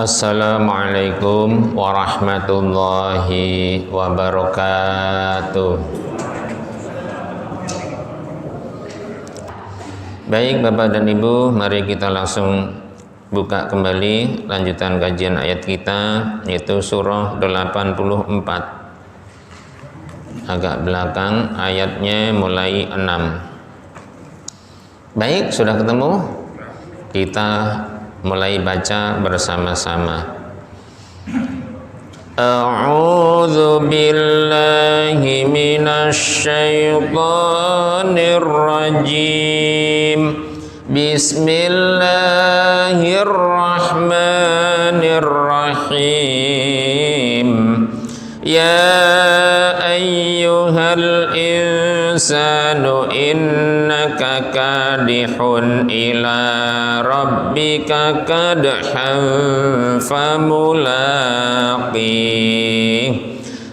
Assalamualaikum warahmatullahi wabarakatuh. Baik Bapak dan Ibu, mari kita langsung buka kembali lanjutan kajian ayat kita, yaitu surah 84. Agak belakang ayatnya mulai 6. Baik, sudah ketemu? Kita mulai baca bersama-sama. A'udzu billahi minasy syaithanir rajim. Bismillahirrahmanirrahim. Ya ayyuhal insanu innaka kadihun ila rabbika kadhan famulaqih.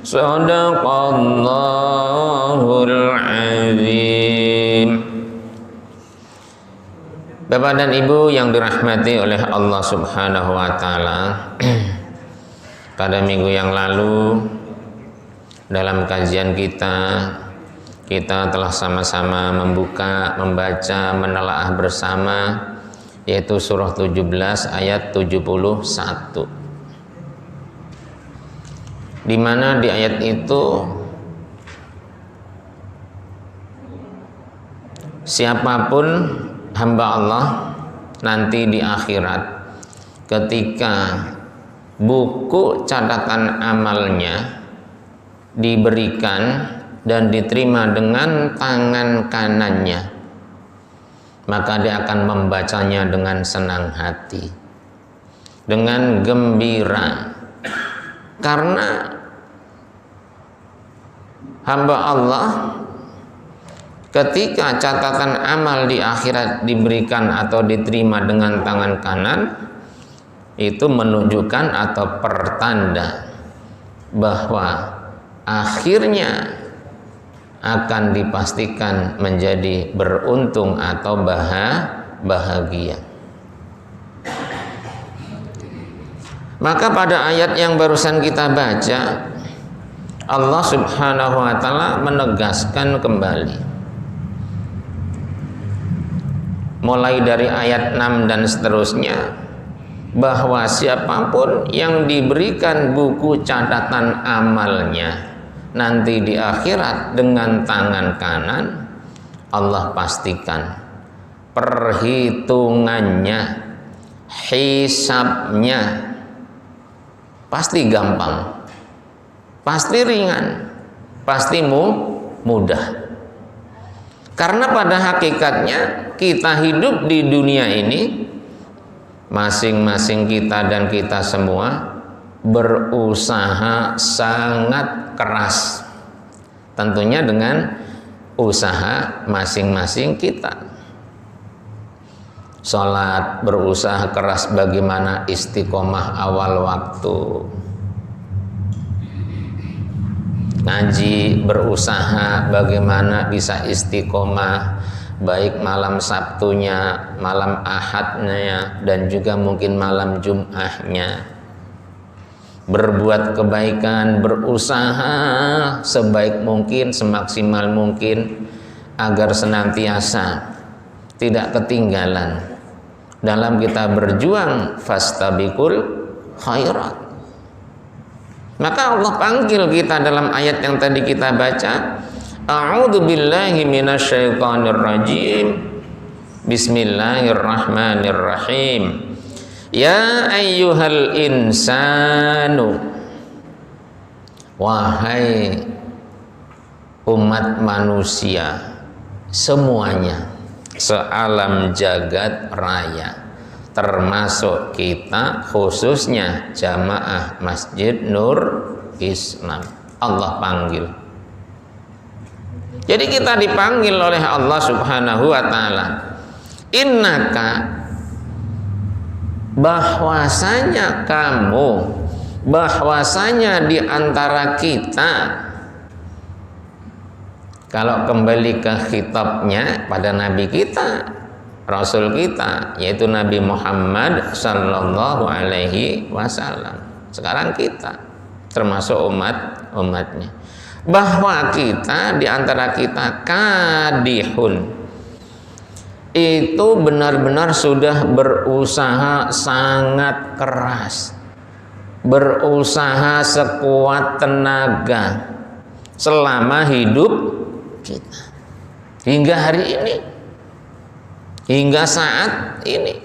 Shadaqallahul azim. Bapak dan Ibu yang dirahmati oleh Allah Subhanahu wa taala, pada minggu yang lalu dalam kajian kita telah sama-sama membaca, menelaah bersama, yaitu surah 17 ayat 71. Di mana di ayat itu siapapun hamba Allah nanti di akhirat, ketika buku catatan amalnya diberikan dan diterima dengan tangan kanannya, maka dia akan membacanya dengan senang hati, dengan gembira, karena hamba Allah ketika catatan amal di akhirat diberikan atau diterima dengan tangan kanan, itu menunjukkan atau pertanda bahwa akhirnya akan dipastikan menjadi beruntung atau bahagia. Maka pada ayat yang barusan kita baca, Allah Subhanahu wa taala menegaskan kembali, mulai dari ayat 6 dan seterusnya, bahwa siapapun yang diberikan buku catatan amalnya nanti di akhirat dengan tangan kanan, Allah pastikan perhitungannya, hisabnya pasti gampang, pasti ringan, pasti mudah. Karena pada hakikatnya kita hidup di dunia ini, masing-masing kita dan kita semua berusaha sangat keras, tentunya dengan usaha masing-masing kita. Sholat berusaha keras bagaimana istiqomah awal waktu, ngaji berusaha bagaimana bisa istiqomah baik malam Sabtunya, malam Ahadnya, dan juga mungkin malam Jum'ahnya. Berbuat kebaikan, berusaha sebaik mungkin, semaksimal mungkin, agar senantiasa tidak ketinggalan dalam kita berjuang, fastabiqul khairat. Maka Allah panggil kita dalam ayat yang tadi kita baca, A'udzu billahi minasyaitonir rajim. Bismillahirrahmanirrahim. Ya ayyuhal insanu, wahai umat manusia semuanya, sealam jagat raya, termasuk kita, khususnya jamaah Masjid Nur Islam. Allah panggil. Jadi kita dipanggil oleh Allah Subhanahu wa taala, innaka, bahwasanya kamu, bahwasanya di antara kita. Kalau kembali ke khitabnya pada nabi kita, Rasul kita, yaitu Nabi Muhammad sallallahu alaihi wasallam. Sekarang kita termasuk umatnya, bahwa kita di antara kita kadihun itu benar-benar sudah berusaha sangat keras, berusaha sekuat tenaga selama hidup kita hingga hari ini, hingga saat ini.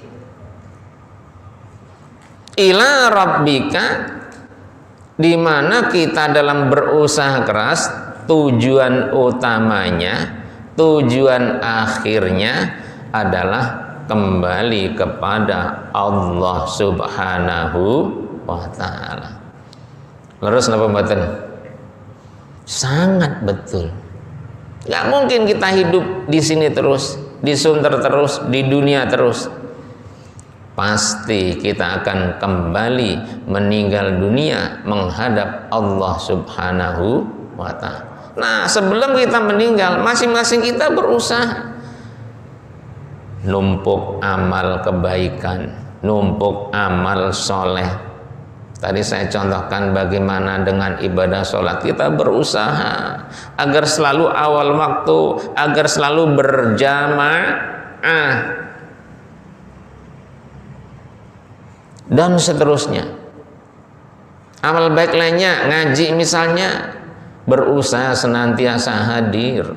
Ila rabbika, di mana kita dalam berusaha keras, tujuan utamanya, tujuan akhirnya adalah kembali kepada Allah Subhanahu wa ta'ala. Terus napa mboten? Sangat betul. Gak mungkin kita hidup di sini terus, di Sunter terus, di dunia terus. Pasti kita akan kembali meninggal dunia menghadap Allah Subhanahu wa ta'ala. Nah, sebelum kita meninggal, masing-masing kita berusaha numpuk amal kebaikan, numpuk amal soleh. Tadi saya contohkan bagaimana dengan ibadah sholat, kita berusaha agar selalu awal waktu, agar selalu berjamaah, dan seterusnya. Amal baik lainnya, ngaji misalnya, berusaha senantiasa hadir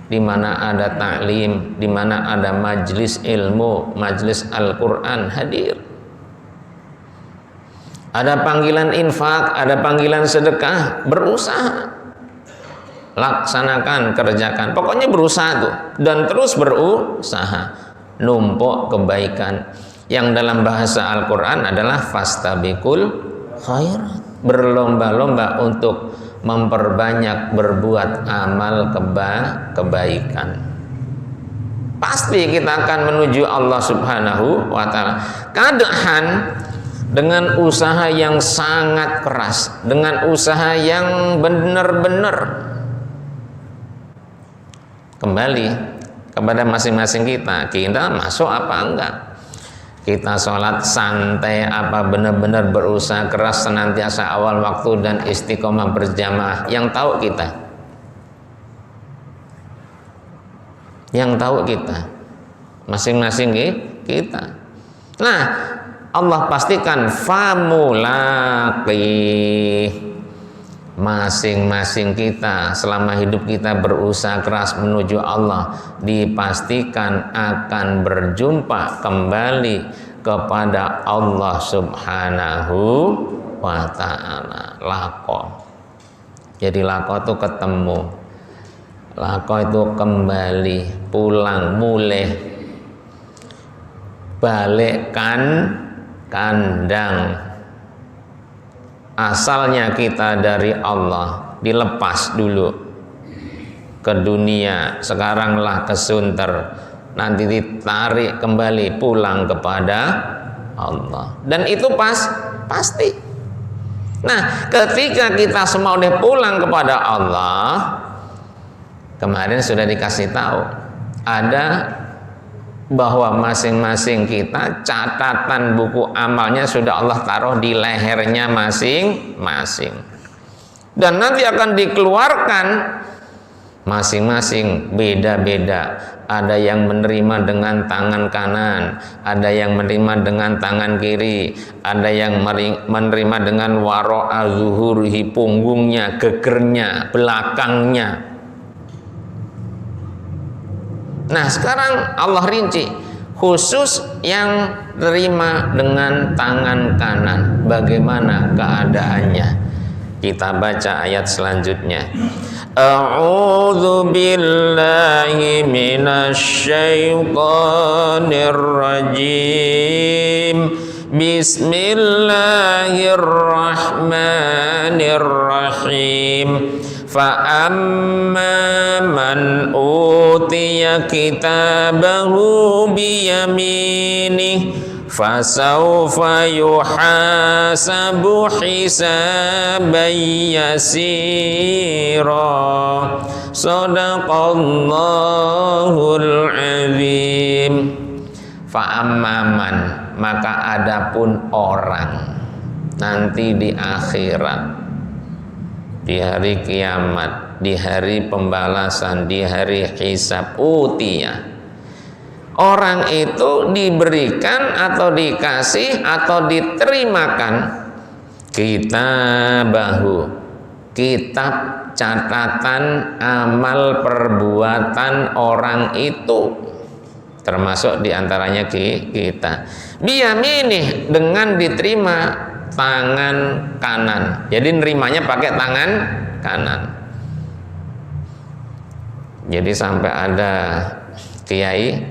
di mana ada taklim, di mana ada majlis ilmu, majlis Al-Quran, hadir. Ada panggilan infak, ada panggilan sedekah, berusaha, laksanakan, kerjakan. Pokoknya berusaha tuh, dan terus berusaha numpuk kebaikan. Yang dalam bahasa Al-Quran adalah fastabiqul khairat, berlomba-lomba untuk memperbanyak berbuat amal kebaikan. Pasti kita akan menuju Allah Subhanahu wa ta'ala. Kadang dengan usaha yang sangat keras, dengan usaha yang benar-benar, kembali kepada masing-masing kita masuk apa enggak. Kita sholat santai apa benar-benar berusaha keras senantiasa awal waktu dan istiqomah berjamaah. Yang tahu kita, yang tahu kita, masing-masing kita. Nah, Allah pastikan famulaqi, masing-masing kita selama hidup kita berusaha keras menuju Allah, dipastikan akan berjumpa kembali kepada Allah Subhanahu wa ta'ala. Laqo, jadi laqo itu ketemu, laqo itu kembali, pulang, mulih, balikkan kandang. Asalnya kita dari Allah, dilepas dulu ke dunia, sekaranglah ke Sunter, nanti ditarik kembali pulang kepada Allah. Dan itu pasti. Nah, ketika kita semua udah pulang kepada Allah, kemarin sudah dikasih tahu, ada bahwa masing-masing kita catatan buku amalnya sudah Allah taruh di lehernya masing-masing, dan nanti akan dikeluarkan masing-masing beda-beda. Ada yang menerima dengan tangan kanan, ada yang menerima dengan tangan kiri, ada yang menerima dengan wara'a zuhurihi, punggungnya, gegernya, belakangnya. Nah, sekarang Allah rinci khusus yang terima dengan tangan kanan, bagaimana keadaannya. Kita baca ayat selanjutnya. A'udzu billahi minasyaitonir rajim. Bismillahirrahmanirrahim. Fa'amma man utiya kitabahu biyaminih fasawfa yuhasabu hisaban yasira. Sadaqallahul azim. Fa'ammaman, maka adapun orang nanti di akhirat, di hari kiamat, di hari pembalasan, di hari hisab, utiyah, orang itu diberikan atau dikasih atau diterimakan kitabahu, kitab catatan amal perbuatan orang itu, termasuk diantaranya kita. Biyaminih, dengan diterima tangan kanan. Jadi nerimanya pakai tangan kanan. Jadi sampai ada kiai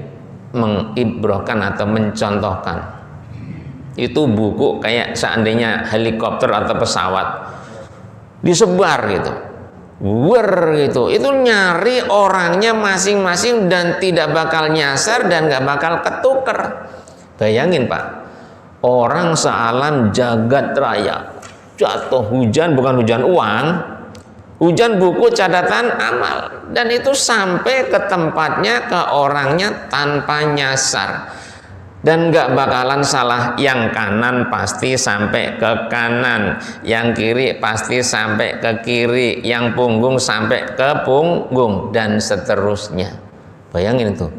mengibrohkan atau mencontohkan, itu buku kayak seandainya helikopter atau pesawat disebar gitu, gitu, itu nyari orangnya masing-masing dan tidak bakal nyasar dan gak bakal ketuker. Bayangin Pak, orang sealam jagat raya jatuh hujan, bukan hujan uang, hujan buku catatan amal, dan itu sampai ke tempatnya, ke orangnya tanpa nyasar dan gak bakalan salah. Yang kanan pasti sampai ke kanan, yang kiri pasti sampai ke kiri, yang punggung sampai ke punggung, dan seterusnya. Bayangin itu,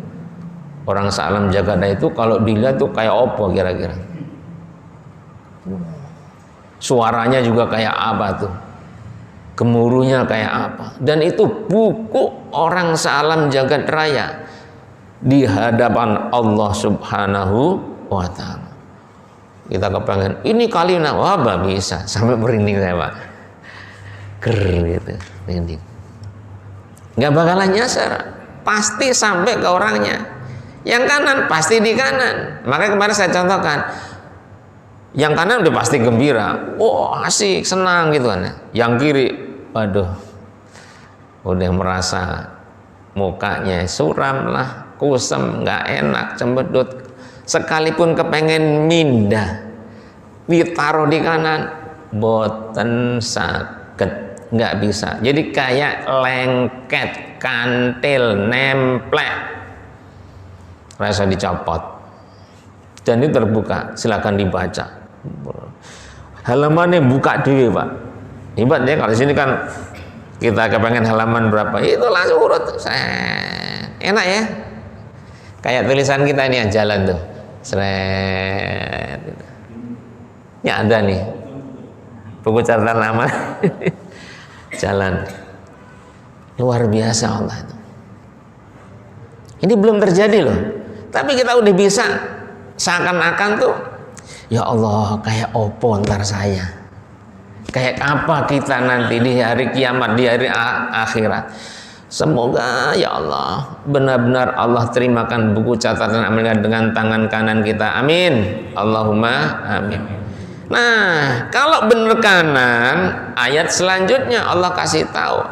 orang sealam jagada itu kalau dilihat tuh kayak opo kira-kira, suaranya juga kayak apa tuh, gemuruhnya kayak apa, dan itu buku orang sealam jagat raya di hadapan Allah Subhanahu wa ta'ala. Kita kepengen ini kali wah bisa sampai merinding saya Pak, gitu, merinding, nggak bakalan nyasar, pasti sampai ke orangnya. Yang kanan pasti di kanan. Makanya kemarin saya contohkan, yang kanan udah pasti gembira, oh asik, senang gitu kan. Yang kiri, waduh, udah merasa mukanya suram lah, kusem, nggak enak, cembedut. Sekalipun kepengen mindah, ditaruh di kanan, boten sakit, nggak bisa. Jadi kayak lengket, kantil, nemplek, rasa dicopot. Dan ini terbuka, silakan dibaca. Halamannya buka dulu Pak. Hebatnya kalau di sini kan kita kepengen halaman berapa, itu langsung urut. Enak ya. Kayak tulisan kita ini yang jalan tuh. Seret. Ini ada nih buku catatan amal. Jalan. Luar biasa Allah itu. Ini belum terjadi loh, tapi kita udah bisa. Seakan-akan tuh, ya Allah, kayak opo ntar saya, kayak apa kita nanti di hari kiamat, di hari akhirat. Semoga ya Allah, benar-benar Allah terimakan buku catatan amal dengan tangan kanan kita. Amin, Allahumma amin. Nah, kalau benar kanan, ayat selanjutnya Allah kasih tahu,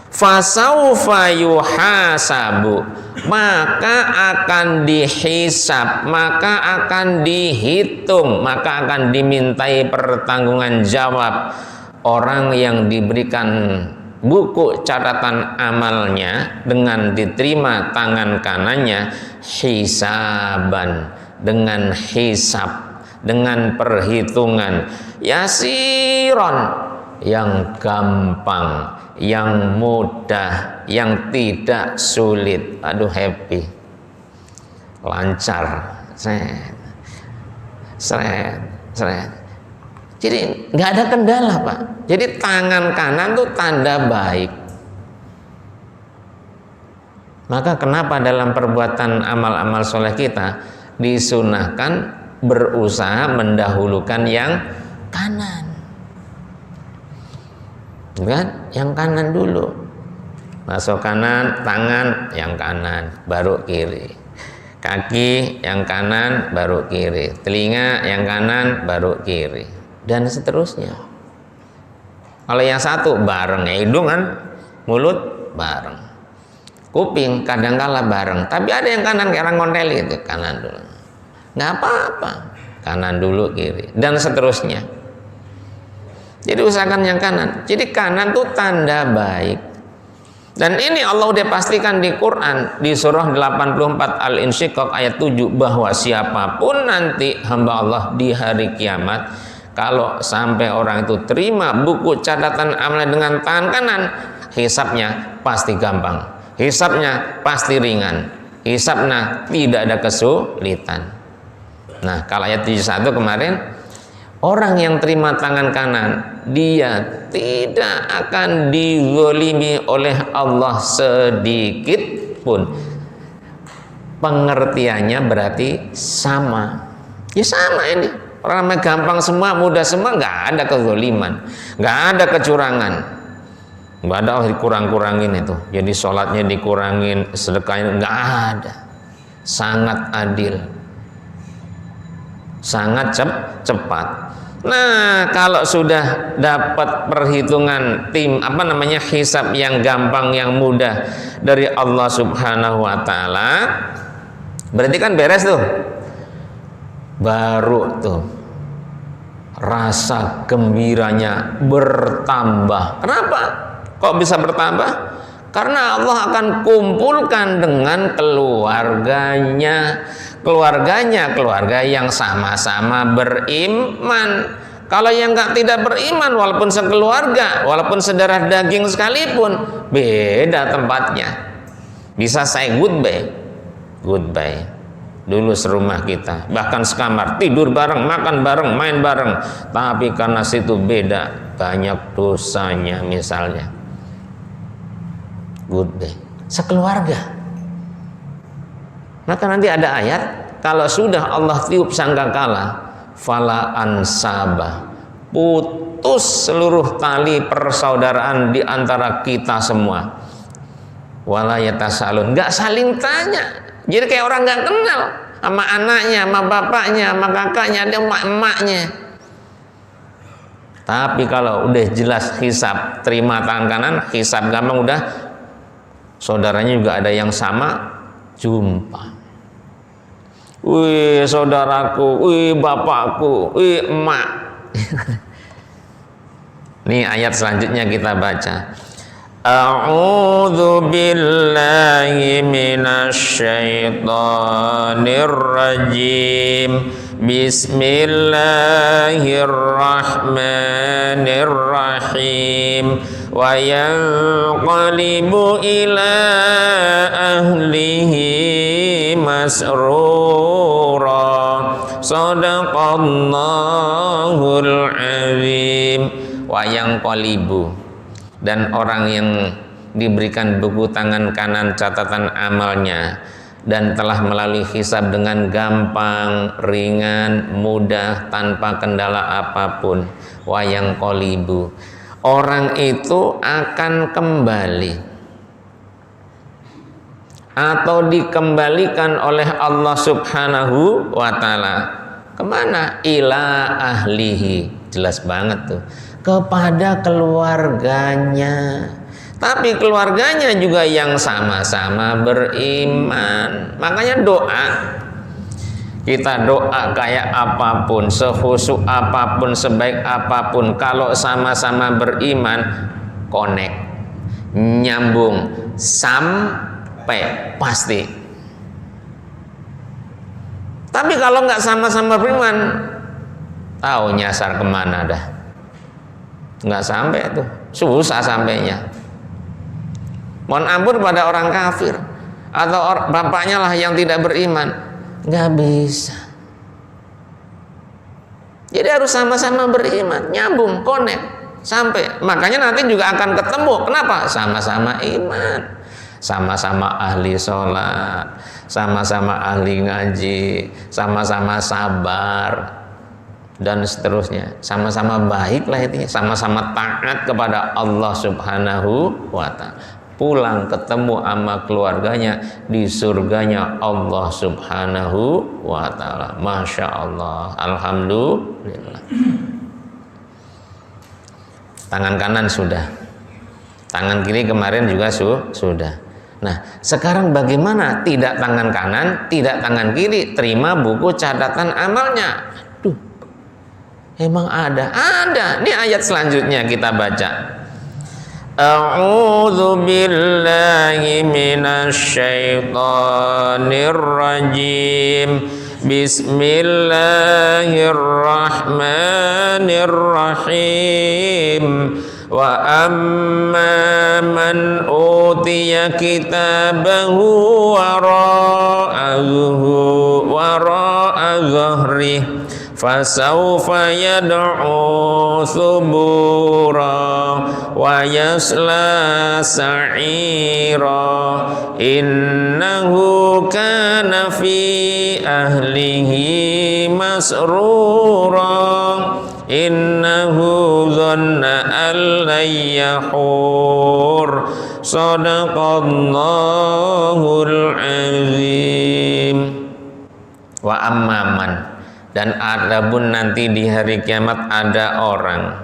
fasaufa yuhasabu, maka akan dihisab, maka akan dihitung, maka akan dimintai pertanggungan jawab orang yang diberikan buku catatan amalnya dengan diterima tangan kanannya, hisaban, dengan hisab, dengan perhitungan, yasiron, yang gampang, yang mudah, yang tidak sulit. Aduh, happy, lancar, seret. Jadi nggak ada kendala Pak. Jadi tangan kanan tuh tanda baik. Maka kenapa dalam perbuatan amal-amal soleh kita disunahkan berusaha mendahulukan yang kanan, kan? Yang kanan dulu, masuk kanan, tangan yang kanan, baru kiri, kaki yang kanan, baru kiri, telinga yang kanan, baru kiri, dan seterusnya. Kalau yang satu bareng, ya hidung kan, mulut bareng, kuping kadangkala bareng, tapi ada yang kanan kayak orang ngontel itu, kanan dulu, nggak apa-apa, kanan dulu, kiri, dan seterusnya. Jadi usahakan yang kanan. Jadi kanan tuh tanda baik. Dan ini Allah udah pastikan di Quran di surah 84 Al-Insyiqaq ayat 7 bahwa siapapun nanti hamba Allah di hari kiamat, kalau sampai orang itu terima buku catatan amalnya dengan tangan kanan, hisabnya pasti gampang, hisabnya pasti ringan, hisabnya tidak ada kesulitan. Nah, kalau ayat 71 kemarin, orang yang terima tangan kanan, dia tidak akan dizalimi oleh Allah sedikit pun. Pengertiannya berarti sama. Ya sama ini. Orang namanya gampang semua, mudah semua, nggak ada kezaliman, nggak ada kecurangan, nggak ada dikurang-kurangin itu. Jadi sholatnya dikurangin, sedekahnya nggak ada. Sangat adil, sangat cepat. Nah, kalau sudah dapat perhitungan hisab yang gampang, yang mudah dari Allah Subhanahu wa taala, berarti kan beres tuh. Baru tuh rasa gembiranya bertambah. Kenapa? Kok bisa bertambah? Karena Allah akan kumpulkan dengan keluarganya, keluarga yang sama-sama beriman. Kalau yang tidak beriman, walaupun sekeluarga, walaupun sedarah daging sekalipun, beda tempatnya. Bisa say goodbye. Dulu serumah kita, bahkan sekamar, tidur bareng, makan bareng, main bareng, tapi karena situ beda, banyak dosanya misalnya. Goodbye, sekeluarga. Maka nanti ada ayat, kalau sudah Allah tiup sangkakala, fala ansaba, putus seluruh tali persaudaraan di antara kita semua. Wala yatasalun, nggak saling tanya. Jadi kayak orang nggak kenal sama anaknya, sama bapaknya, sama kakaknya, ada emak-emaknya. Tapi kalau udah jelas hisab, terima tangan kanan, hisab gampang, udah saudaranya juga ada yang sama, jumpa. Wih saudaraku, wih bapakku, wih emak. Nih ayat selanjutnya kita baca. A'udzu billahi minasyaitonir rajim. Bismillahirrahmanirrahim. Wa yanqalibu ila ahlihi masrura. Shadaqallahul azim. Wa yanqalibu, dan orang yang diberikan buku tangan kanan catatan amalnya dan telah melalui hisab dengan gampang, ringan, mudah, tanpa kendala apapun, wayang qolibu, orang itu akan kembali atau dikembalikan oleh Allah Subhanahu wa ta'ala kemana? Ila ahlihi, jelas banget tuh, kepada keluarganya. Tapi keluarganya juga yang sama-sama beriman. Makanya doa, kita doa kayak apapun, sekhusuk apapun, sebaik apapun, kalau sama-sama beriman, connect, nyambung, sampai pasti. Tapi kalau nggak sama-sama beriman, tahu nyasar kemana dah, nggak sampai tuh, susah sampainya. Mohon ampun pada orang kafir atau bapaknya lah yang tidak beriman, nggak bisa. Jadi harus sama-sama beriman, nyambung, connect, sampai. Makanya nanti juga akan ketemu. Kenapa? Sama-sama iman, sama-sama ahli sholat, sama-sama ahli ngaji, sama-sama sabar, dan seterusnya, sama-sama baik lah intinya, sama-sama taat kepada Allah Subhanahu wa ta'ala, pulang ketemu sama keluarganya di surganya Allah Subhanahu wa ta'ala. Masya Allah, alhamdulillah. Tangan kanan sudah, tangan kiri kemarin juga sudah. Nah, sekarang bagaimana tidak tangan kanan, tidak tangan kiri, terima buku catatan amalnya? Emang ada? Ada. Ini ayat selanjutnya kita baca. A'udzu billahi minasy syaithanir rajim. Bismillahirrahmanirrahim. Wa amma man utiya kitabahu wara'a dhahrihi fasawfa yad'u thubura wa yasla sa'ira innahu kana fi ahlihi masrura innahu dhanna an lan yahur sadaqallahul azim. Wa amman, dan adapun nanti di hari kiamat ada orang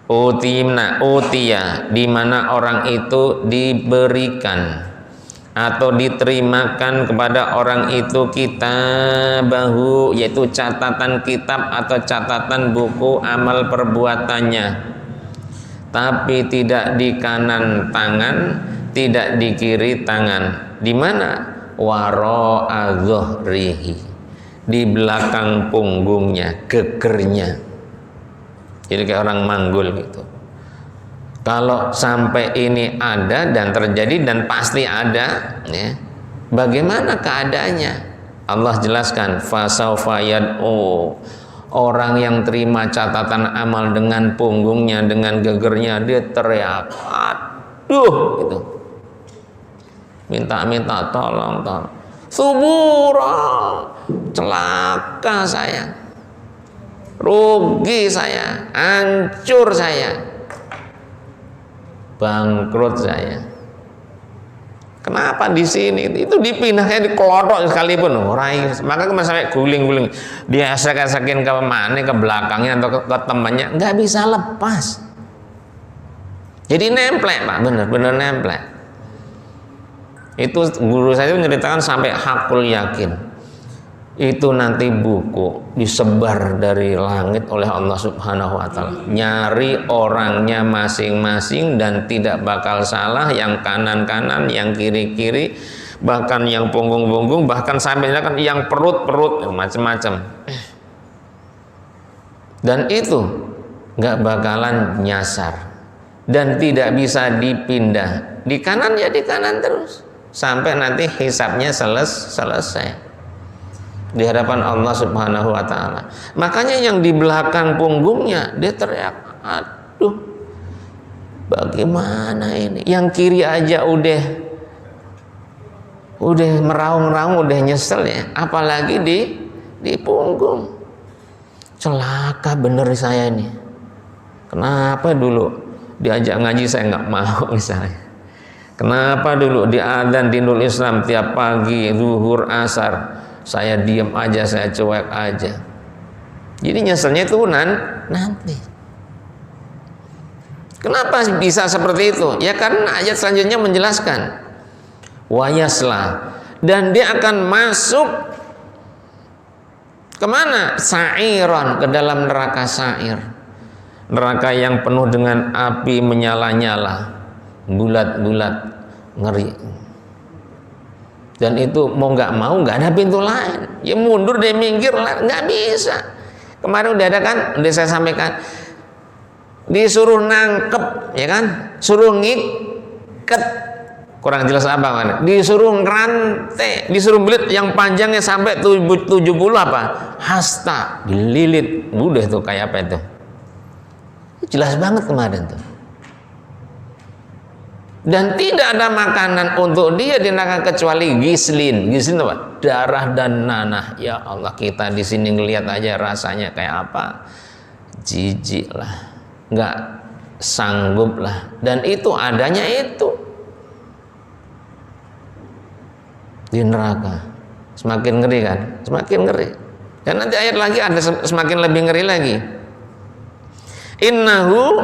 utiya, di mana orang itu diberikan atau diterimakan kepada orang itu kitabahu, yaitu catatan kitab atau catatan buku amal perbuatannya, tapi tidak di kanan tangan, tidak di kiri tangan. Di mana? Wara'a dhahrihi, di belakang punggungnya, gegernya. Jadi kayak orang manggul gitu. Kalau sampai ini ada dan terjadi dan pasti ada, ya, bagaimana keadaannya? Allah jelaskan, fasawfa yad'u, orang yang terima catatan amal dengan punggungnya, dengan gegernya, dia teriak, aduh, gitu. Minta tolong. Subura, celaka saya, rugi saya, hancur saya, bangkrut saya. Kenapa di sini? Itu dipindahnya, dikelotok sekalipun, maka sampai guling-guling, dia esek-esekin ke mana, ke belakangnya atau ke temannya, nggak bisa lepas. Jadi nemplek, Pak, bener-bener nemplek. Itu guru saya menceritakan sampai hakul yakin. Itu nanti buku disebar dari langit oleh Allah Subhanahu wa taala. Nyari orangnya masing-masing dan tidak bakal salah, yang kanan-kanan, yang kiri-kiri, bahkan yang punggung-punggung, bahkan sampai yang perut-perut, macam-macam. Dan itu nggak bakalan nyasar dan tidak bisa dipindah. Di kanan ya di kanan terus sampai nanti hisabnya selesai di hadapan Allah Subhanahu wa taala. Makanya yang di belakang punggungnya dia teriak, aduh, bagaimana ini? Yang kiri aja udah meraung-raung, udah nyesel ya, apalagi di punggung. Celaka bener saya ini. Kenapa dulu diajak ngaji saya nggak mau misalnya? Kenapa dulu di adzan di Nurul Islam tiap pagi, zuhur, asar, saya diam aja, saya cuek aja. Jadi nyeselnya itu nanti. Kenapa bisa seperti itu? Ya karena ayat selanjutnya menjelaskan wayasla, dan dia akan masuk kemana? Sa'iron, ke dalam neraka sa'ir, neraka yang penuh dengan api menyala-nyala, bulat-bulat, ngeri. Dan itu mau nggak mau nggak ada pintu lain, ya mundur deh, minggir lah, nggak bisa. Kemarin udah ada kan, udah saya sampaikan, disuruh nangkep, ya kan, suruh ngiket, kurang jelas apa kan, disuruh ngerantai, disuruh belit yang panjangnya sampai 70 apa, hasta, dililit, udah tuh kayak apa itu, jelas banget kemarin tuh. Dan tidak ada makanan untuk dia di neraka kecuali gislin. Gislin apa? Darah dan nanah. Ya Allah, kita di sini ngelihat aja rasanya kayak apa, jijik lah, nggak sanggup lah. Dan itu adanya itu di neraka. Semakin ngeri kan? Semakin ngeri. Dan nanti ayat lagi ada semakin lebih ngeri lagi. Innahu,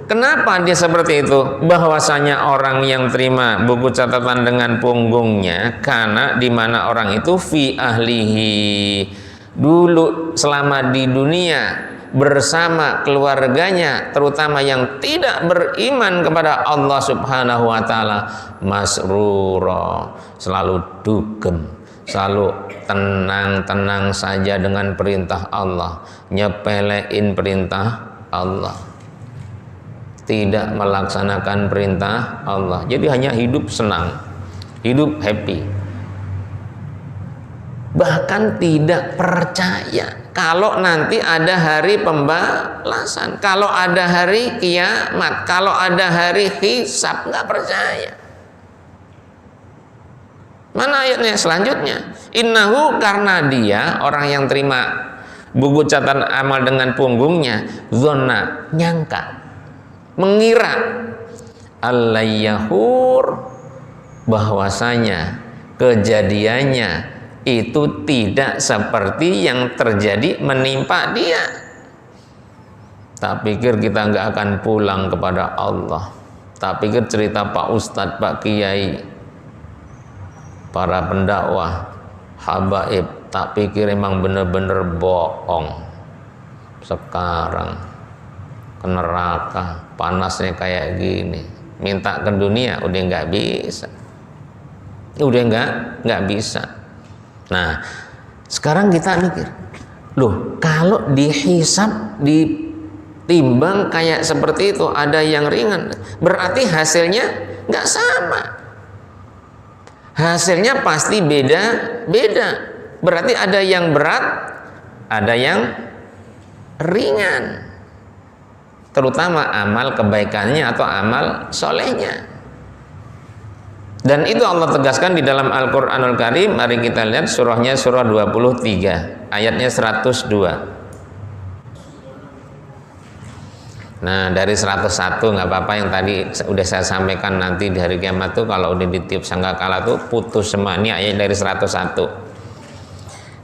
kenapa dia seperti itu? Bahwasanya orang yang terima buku catatan dengan punggungnya, karena di mana orang itu fi ahlihi, dulu selama di dunia bersama keluarganya, terutama yang tidak beriman kepada Allah Subhanahu wa taala, masrura, selalu dugem, selalu tenang-tenang saja dengan perintah Allah, nyepelein perintah Allah, tidak melaksanakan perintah Allah. Jadi hanya hidup senang, hidup happy, bahkan tidak percaya kalau nanti ada hari pembalasan, kalau ada hari kiamat, kalau ada hari hisab, nggak percaya. Mana ayatnya selanjutnya? Innahu, karena dia orang yang terima buku catatan amal dengan punggungnya, zona, nyangka, mengira, alayyahur, bahwasanya kejadiannya itu tidak seperti yang terjadi menimpa dia. Tak pikir kita nggak akan pulang kepada Allah. Tak pikir cerita Pak Ustadz, Pak Kiai, para pendakwah, habaib, tak pikir emang bener-bener bohong. Sekarang ke neraka, panasnya kayak gini, minta ke dunia udah nggak bisa, udah nggak bisa. Nah, sekarang kita mikir, loh, kalau dihisab, ditimbang kayak seperti itu, ada yang ringan, berarti hasilnya nggak sama. Hasilnya pasti beda-beda. Berarti ada yang berat, ada yang ringan. Terutama amal kebaikannya atau amal solehnya. Dan itu Allah tegaskan di dalam Al-Quranul Karim. Mari kita lihat surahnya, surah 23, ayatnya 102. Nah, dari 101 nggak apa-apa, yang tadi udah saya sampaikan, nanti di hari kiamat tuh kalau udah ditiup sangkakala tuh putus semua. Ini ayat dari 101.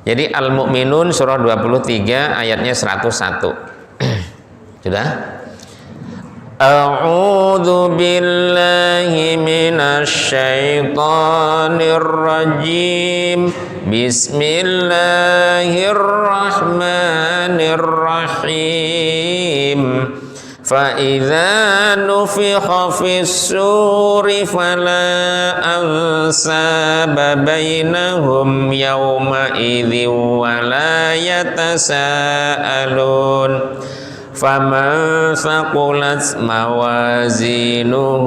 Jadi Al-Mu'minun surah 23 ayatnya 101. Sudah? A'udzu billahi minasyaitonir rajim. Bismillahirrahmanirrahim. فَإِذَا نُفِخَ فِي الصُّورِ فَلَا أَنْسَابَ بَيْنَهُمْ يَوْمَئِذٍ وَلَا يَتَسَاءَلُونَ فَمَنْ ثَقُلَتْ مَوَازِينُهُ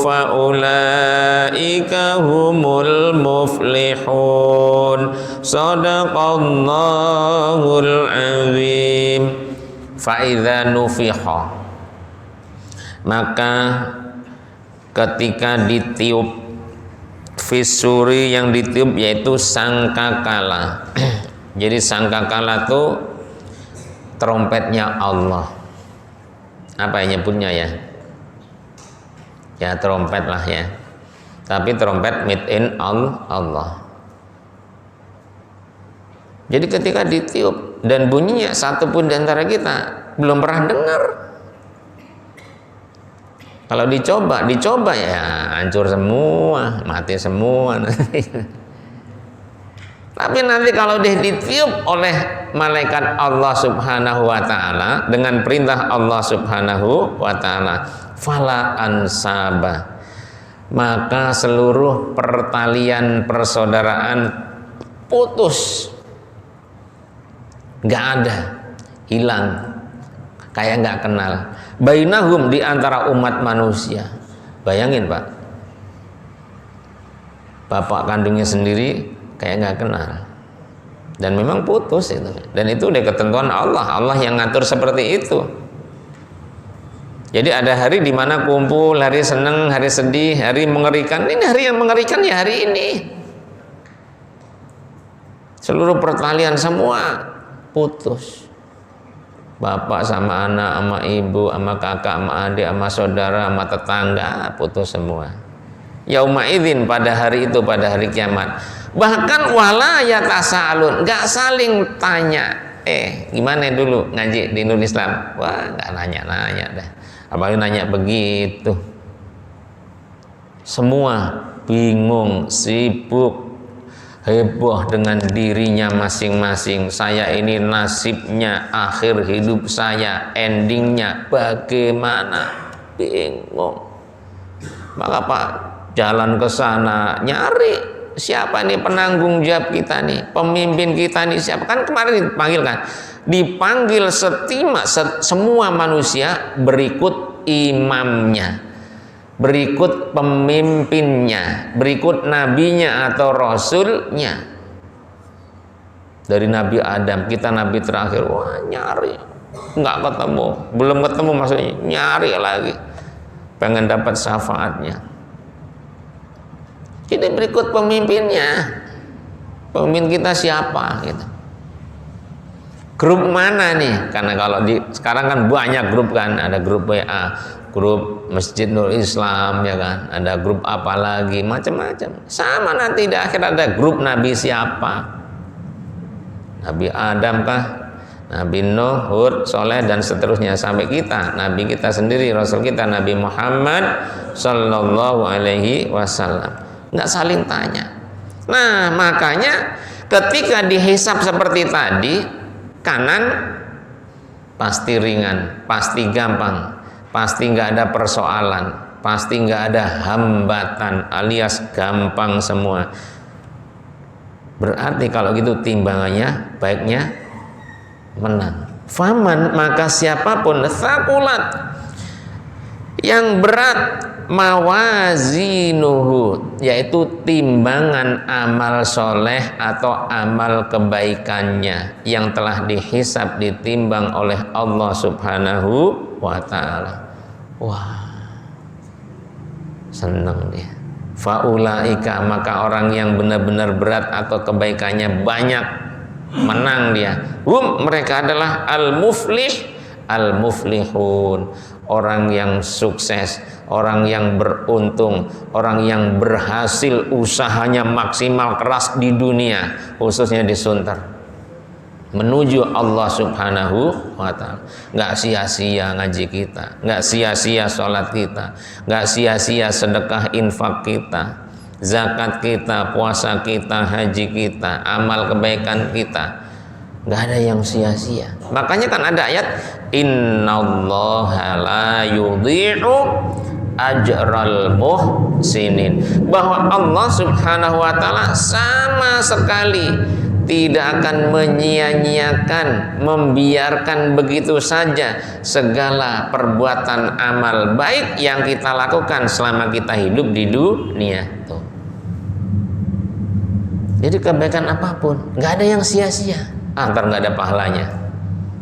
فَأُولَئِكَ هُمُ الْمُفْلِحُونَ صَدَقَ اللَّهُ الْعَظِيمُ. فَإِذَا نُفِخَ, maka ketika ditiup, fisuri, yang ditiup yaitu sangkakala. Jadi sangkakala itu trompetnya Allah. Apa yang nyebutnya ya? Ya trompet lah ya. Tapi trompet made in Allah. Jadi ketika ditiup dan bunyinya, satu pun di antara kita belum pernah dengar. Kalau dicoba ya hancur semua, mati semua. Tapi nanti kalau ditiup oleh malaikat Allah Subhanahu wa taala dengan perintah Allah Subhanahu wa taala, fala ansaba, maka seluruh pertalian persaudaraan putus, nggak ada, hilang, kayak nggak kenal. Bainahum, di antara umat manusia. Bayangin Pak, bapak kandungnya sendiri kayak nggak kenal, dan memang putus itu. Dan itu udah ketentuan Allah yang ngatur seperti itu. Jadi ada hari di mana kumpul, hari seneng, hari sedih, hari mengerikan. Ini hari yang mengerikan ya hari ini. Seluruh pertalian semua putus. Bapak sama anak, sama ibu, sama kakak, sama adik, sama saudara, sama tetangga, putus semua. Yauma idzin, pada hari itu, pada hari kiamat. Bahkan wala yatasaalun, nggak saling tanya. Gimana dulu ngaji di Nur Islam? Wah, nggak nanya-nanya dah. Apalagi nanya begitu. Semua bingung, sibuk, heboh dengan dirinya masing-masing. Saya ini nasibnya, akhir hidup saya, endingnya bagaimana? Bingung. Maka Pak jalan ke sana nyari siapa nih penanggung jawab kita nih, pemimpin kita nih siapa? Kan kemarin dipanggil kan, dipanggil semua manusia berikut imamnya, berikut pemimpinnya, berikut nabinya atau rasulnya. Dari Nabi Adam, kita nabi terakhir, wah nyari, nggak ketemu, belum ketemu maksudnya, nyari lagi, pengen dapat syafaatnya. Jadi berikut pemimpinnya, pemimpin kita siapa gitu. Grup mana nih? Karena kalau sekarang kan banyak grup kan, ada grup WA, grup Masjid Nur Islam ya kan, ada grup apa lagi, macam-macam. Sama nanti di akhir ada grup Nabi siapa? Nabi Adam kah? Nabi Nuh, Hud, Soleh dan seterusnya sampai kita, Nabi kita sendiri, Rasul kita Nabi Muhammad Sallallahu Alaihi Wasallam. Nggak saling tanya. Nah makanya ketika dihisab seperti tadi, kanan pasti ringan, pasti gampang, pasti nggak ada persoalan, pasti nggak ada hambatan alias gampang semua. Berarti kalau gitu timbangannya baiknya menang. Faman, maka siapapun thaqulat, yang berat mawazinuhu, yaitu timbangan amal soleh atau amal kebaikannya yang telah dihisab, ditimbang oleh Allah Subhanahu wa ta'ala. Wah, senang dia. Faulaika, maka orang yang benar-benar berat atau kebaikannya banyak, menang dia. Mereka adalah al-muflihun, orang yang sukses, orang yang beruntung, orang yang berhasil, usahanya maksimal keras di dunia, khususnya di Sunter, menuju Allah Subhanahu wa ta'ala. Nggak sia-sia ngaji kita, nggak sia-sia sholat kita, nggak sia-sia sedekah infak kita, zakat kita, puasa kita, haji kita, amal kebaikan kita, nggak ada yang sia-sia. Makanya kan ada ayat, innallaha la yudhi'u ajral muhsinin, bahwa Allah Subhanahu wa ta'ala sama sekali tidak akan menyia-nyiakan, membiarkan begitu saja segala perbuatan amal baik yang kita lakukan selama kita hidup di dunia. Tuh. Jadi kebaikan apapun nggak ada yang sia-sia. Antar nggak ada pahalanya,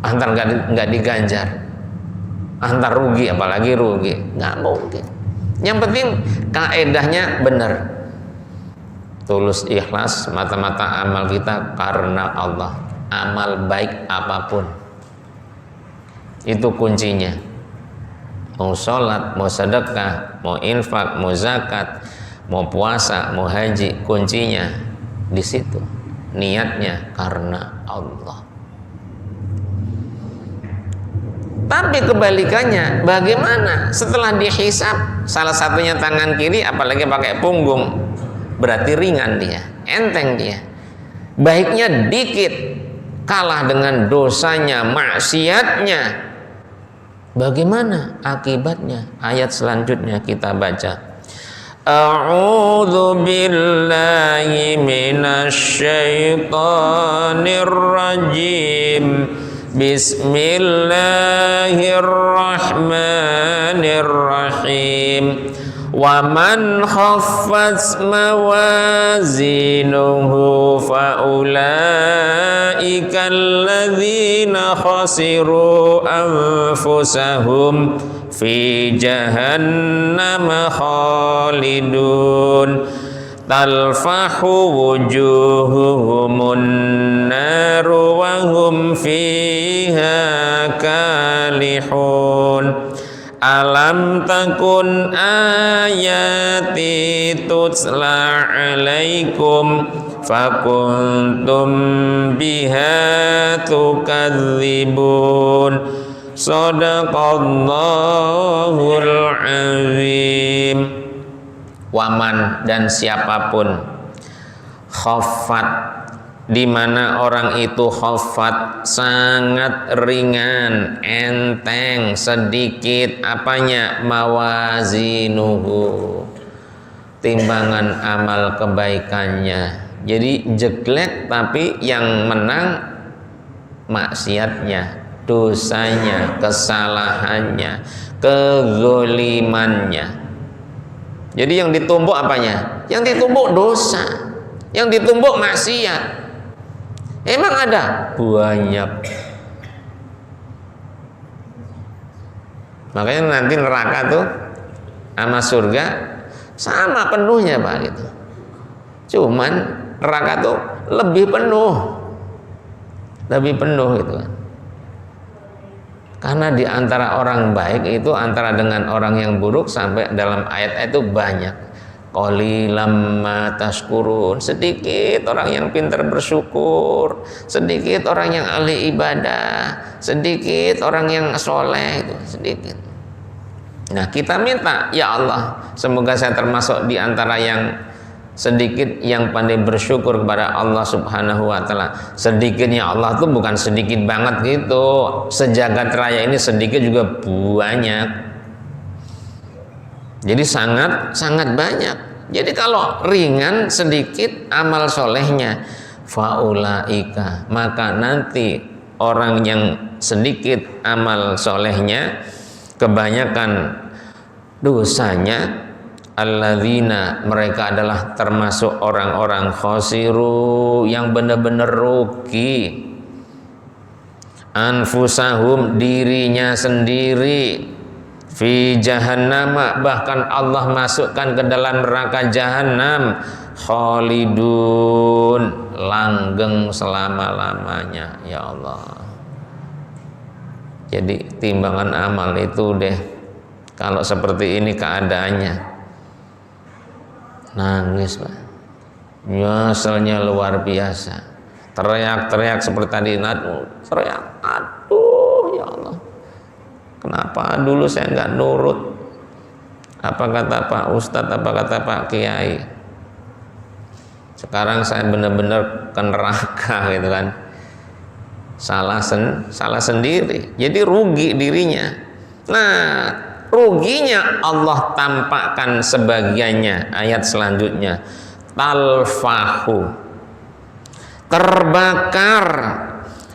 antar nggak diganjar, antar rugi, apalagi rugi, nggak mungkin. Yang penting kaedahnya benar, tulus ikhlas, mata-mata amal kita karena Allah. Amal baik apapun itu kuncinya. Mau sholat, mau sedekah, mau infak, mau zakat, mau puasa, mau haji, kuncinya di situ. Niatnya karena Allah. Tapi kebalikannya, bagaimana setelah dihisab, salah satunya tangan kiri, apalagi pakai punggung, berarti ringan dia, enteng dia, baiknya dikit, kalah dengan dosanya, maksiatnya. Bagaimana akibatnya? Ayat selanjutnya kita baca. A'udzu billahi minasy syaithanir rajim. Bismillahirrahmanirrahim. Wa man khaffat mawazinuhu fa ulaika alladzina khasiru anfusahum fi jahannam khalidun talfahu wujuhuhumun naru wa hum fiha kalihun. Alam takun ayati tutla alaikum fakuntum biha tukadzibun. Shadaqallahul azim. Waman, dan siapapun, Khaffat, di mana orang itu khaffat, sangat ringan, enteng, sedikit apanya, mawazinuhu, timbangan amal kebaikannya. Jadi jelek tapi yang menang maksiatnya, dosanya, kesalahannya, kezolimannya. Jadi yang ditumpuk apanya? Yang ditumpuk dosa, yang ditumpuk maksiat. Emang ada? Banyak. Makanya nanti neraka tuh sama surga sama penuhnya Pak gitu. Cuman neraka tuh lebih penuh gitu kan. Karena di antara orang baik itu antara dengan orang yang buruk sampai dalam ayat itu banyak. Qalilam ma tashkurun, sedikit orang yang pintar bersyukur, sedikit orang yang ahli ibadah, sedikit orang yang soleh, itu sedikit. Nah kita minta, ya Allah, semoga saya termasuk di antara yang sedikit yang pandai bersyukur kepada Allah Subhanahu wa Ta'ala. Sedikitnya Allah tuh bukan sedikit banget gitu, sejagat raya ini sedikit juga banyak. Jadi sangat banyak. Jadi kalau ringan sedikit amal solehnya, faulaika, maka nanti orang yang sedikit amal solehnya, kebanyakan dosanya, alladzina, mereka adalah termasuk orang-orang khosiru, yang benar-benar rugi, anfusahum, dirinya sendiri, fi jahannama, bahkan Allah masukkan ke dalam neraka jahanam, khalidun, langgeng selama-lamanya. Ya Allah. Jadi timbangan amal itu deh, kalau seperti ini keadaannya, nangis Pak, nyeselnya luar biasa, teriak-teriak seperti tadi, teriak, aduh ya Allah, kenapa dulu saya nggak nurut apa kata Pak Ustadz, apa kata Pak Kiai, sekarang saya benar-benar ke neraka gitu kan. Salah sendiri, jadi rugi dirinya. Nah, ruginya Allah tampakkan sebagiannya. Ayat selanjutnya, talfahu, terbakar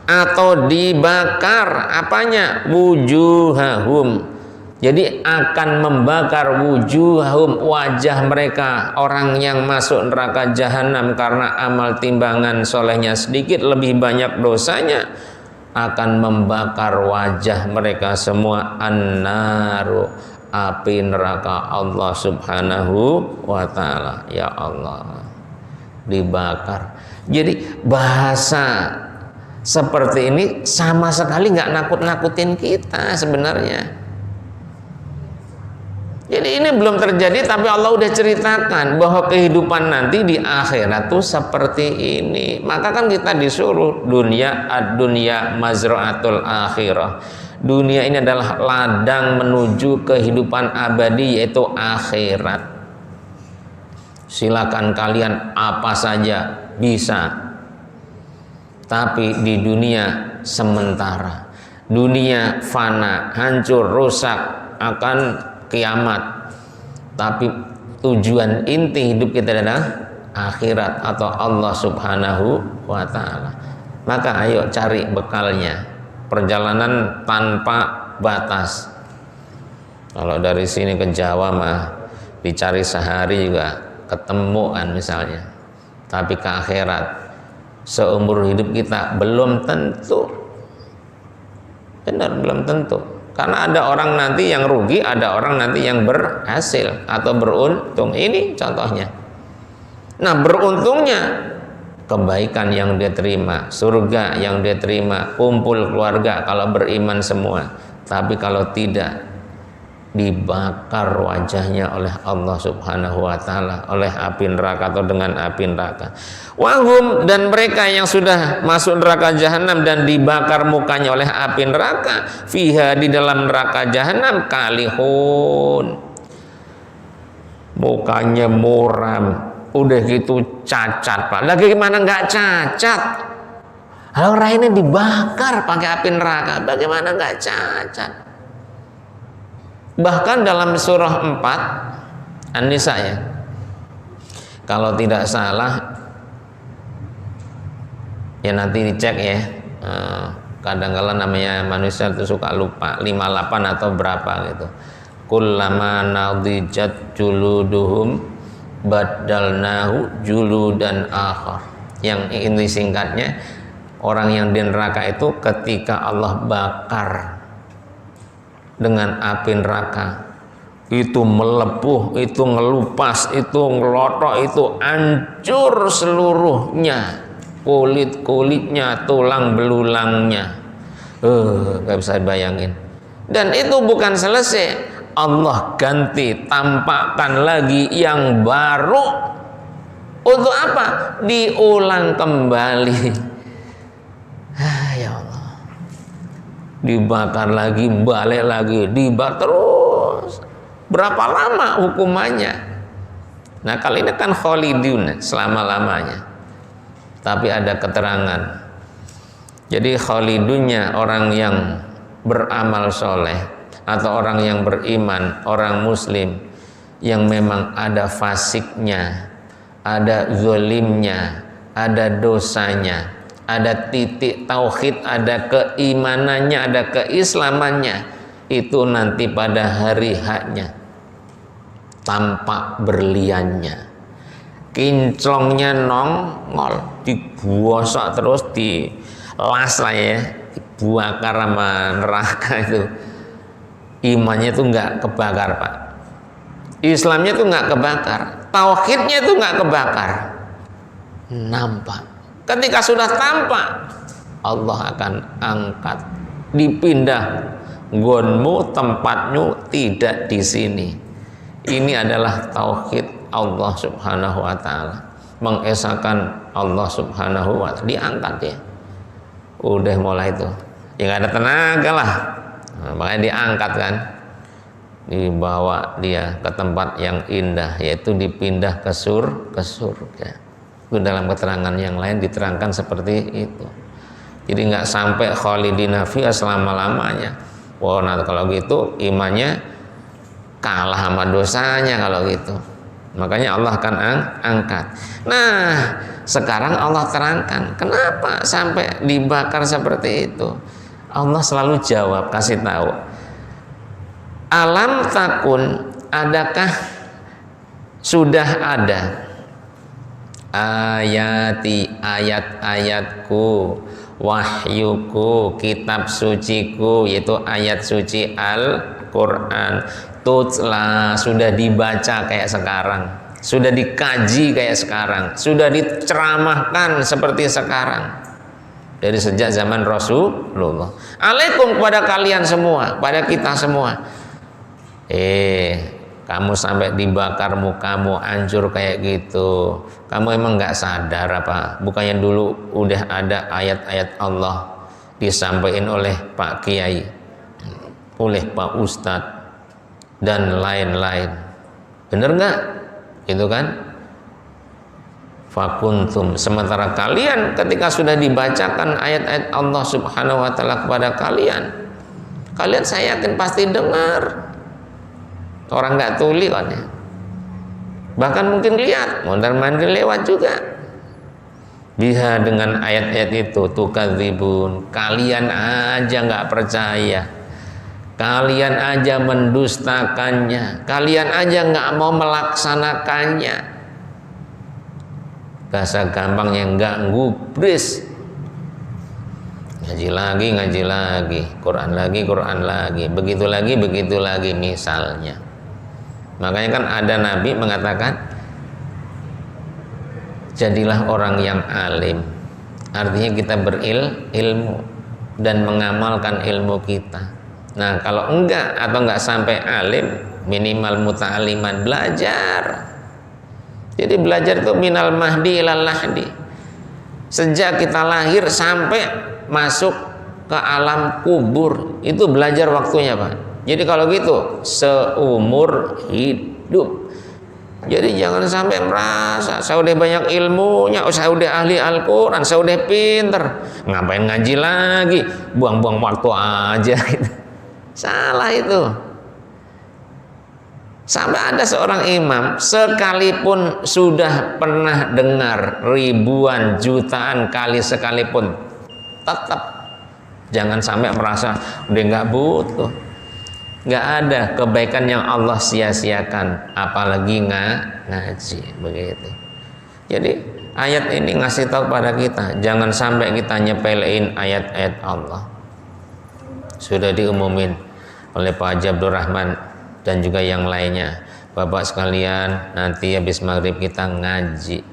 atau dibakar apanya, wujuhahum, jadi akan membakar wujuhahum, wajah mereka, orang yang masuk neraka jahanam karena amal timbangan solehnya sedikit, lebih banyak dosanya, akan membakar wajah mereka semua, annaru, api neraka Allah Subhanahu wa Ta'ala. Ya Allah, dibakar. Jadi bahasa seperti ini sama sekali nggak nakut-nakutin kita sebenarnya. Jadi ini belum terjadi, tapi Allah udah ceritakan bahwa kehidupan nanti di akhirat tuh seperti ini. Maka kan kita disuruh dunia, ad-dunya mazra'atul akhirah. Dunia ini adalah ladang menuju kehidupan abadi, yaitu akhirat. Silakan kalian apa saja bisa. Tapi di dunia sementara. Dunia fana, hancur, rusak, akan kiamat. Tapi tujuan inti hidup kita adalah akhirat atau Allah Subhanahu wa Ta'ala. Maka ayo cari bekalnya, perjalanan tanpa batas. Kalau dari sini ke Jawa mah dicari sehari juga ketemu kan misalnya. Tapi ke akhirat seumur hidup kita belum tentu. Benar, belum tentu. Karena ada orang nanti yang rugi, ada orang nanti yang berhasil atau beruntung. Ini contohnya. Nah, beruntungnya kebaikan yang dia terima, surga yang dia terima, kumpul keluarga kalau beriman semua. Tapi kalau tidak, dibakar wajahnya oleh Allah Subhanahu wa Ta'ala, oleh api neraka atau dengan api neraka. Wahum, dan mereka yang sudah masuk neraka jahanam dan dibakar mukanya oleh api neraka, fiha, di dalam neraka jahanam, kalihun, mukanya muram, udah gitu cacat Pak. Lagi gimana nggak cacat? Orang ini dibakar pakai api neraka, bagaimana nggak cacat? Bahkan dalam surah 4 An-Nisa ya, kalau tidak salah ya nanti dicek ya, kadang-kala namanya manusia itu suka lupa, 58 atau berapa gitu. Kullama nadijat juluduhum badalnahu juludan akhar. Yang ini singkatnya, orang yang di neraka itu ketika Allah bakar dengan api neraka, itu melepuh, itu ngelupas, itu ngelotok, itu hancur seluruhnya, kulit-kulitnya, tulang belulangnya. Gak bisa bayangin. Dan itu bukan selesai, Allah ganti, tampakkan lagi yang baru. Untuk apa? Diulang kembali. Ya Allah, dibakar lagi, balik lagi, dibakar terus. Berapa lama hukumannya? Nah, kali ini kan khalidun, selama-lamanya. Tapi ada keterangan. Jadi khalidunnya orang yang beramal soleh atau orang yang beriman, orang muslim yang memang ada fasiknya, ada zolimnya, ada dosanya, ada titik tauhid, ada keimanannya, ada keislamannya, itu nanti pada hari haknya tampak berliannya, kinclongnya nongol, digosok terus, dilas lah ya, dibakar sama neraka itu. Imannya itu nggak kebakar Pak, Islamnya itu nggak kebakar, tauhidnya itu nggak kebakar, nampak. Ketika sudah tampak, Allah akan angkat, dipindah, gonmu tempatmu tidak di sini. Ini adalah tauhid Allah Subhanahu wa taala, mengesahkan Allah Subhanahu wa taala, diangkat ya. Udah mulai itu, ya nggak ada tenaga lah. Nah, makanya diangkat kan, dibawa dia ke tempat yang indah, yaitu dipindah ke surga. Itu dalam keterangan yang lain diterangkan seperti itu. Jadi nggak sampai khalidina fiha selama-lamanya. Wah, nah kalau gitu imannya kalah sama dosanya kalau gitu. Makanya Allah akan angkat. Nah, sekarang Allah terangkan kenapa sampai dibakar seperti itu. Allah selalu jawab, kasih tahu. Alam takun, adakah sudah ada ayati, ayat-ayatku, wahyuku, kitab suciku, yaitu ayat suci Al-Quran, tutla, sudah dibaca kayak sekarang, sudah dikaji kayak sekarang, sudah diceramahkan seperti sekarang, dari sejak zaman Rasulullah. Alaikum, kepada kalian semua, pada kita semua. Kamu sampai dibakar mukamu, hancur kayak gitu, kamu emang nggak sadar apa? Bukannya dulu udah ada ayat-ayat Allah disampaikan oleh Pak Kiai, oleh Pak Ustadz dan lain-lain, bener nggak? Gitu kan? Fakuntum, sementara kalian ketika sudah dibacakan ayat-ayat Allah Subhanahu wa taala kepada kalian, saya yakin pasti dengar. Orang nggak tuli kan ya, bahkan mungkin lihat, mondar-mandir lewat juga. Biha, dengan ayat-ayat itu, tukadzibun, kalian aja nggak percaya, kalian aja mendustakannya, kalian aja nggak mau melaksanakannya. Bahasa gampangnya nggak gubris, ngaji lagi, Quran lagi, begitu lagi misalnya. Makanya kan ada Nabi mengatakan, jadilah orang yang alim, artinya kita berilmu dan mengamalkan ilmu kita. Nah, kalau enggak atau enggak sampai alim, minimal muta'aliman, belajar. Jadi belajar itu minal mahdi ilal lahdi, sejak kita lahir sampai masuk ke alam kubur, itu belajar waktunya Pak. Jadi kalau gitu seumur hidup Jadi jangan sampai merasa saya udah banyak ilmunya, saya udah ahli Al-Quran, saya udah pinter, ngapain ngaji lagi, buang-buang waktu aja gitu. Salah itu. Sampai ada seorang imam sekalipun sudah pernah dengar ribuan jutaan kali sekalipun, tetap jangan sampai merasa udah nggak butuh. Nggak ada kebaikan yang Allah sia-siakan, apalagi ngaji begitu. Jadi ayat ini ngasih tahu pada kita, jangan sampai kita nyepelein ayat-ayat Allah. Sudah diumumin oleh Pak Haji Abdul Rahman dan juga yang lainnya. Bapak sekalian, nanti habis maghrib kita ngaji,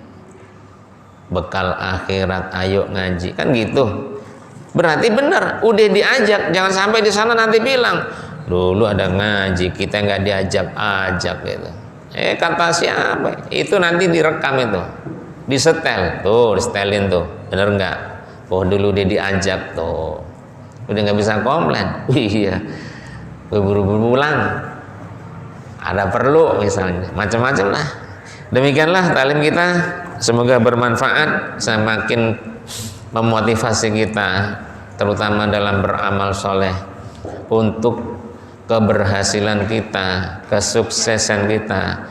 bekal akhirat, ayo ngaji, kan gitu. Berarti benar, udah diajak, jangan sampai di sana nanti bilang dulu ada ngaji, kita nggak diajak-ajak gitu. Kata siapa? Itu nanti direkam itu, disetel tuh, disetelin tuh, bener nggak? Oh dulu dia diajak tuh, udah nggak bisa komplain. Iya, buru-buru pulang, ada perlu misalnya, macam-macam lah. Demikianlah talim kita, semoga bermanfaat, semakin memotivasi kita, terutama dalam beramal soleh untuk keberhasilan kita, kesuksesan kita,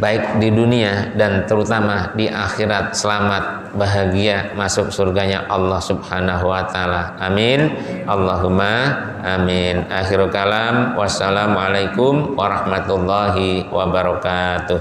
baik di dunia dan terutama di akhirat, selamat, bahagia, masuk surganya Allah subhanahu wa ta'ala. Amin. Allahumma amin. Akhirul kalam. Wassalamualaikum warahmatullahi wabarakatuh.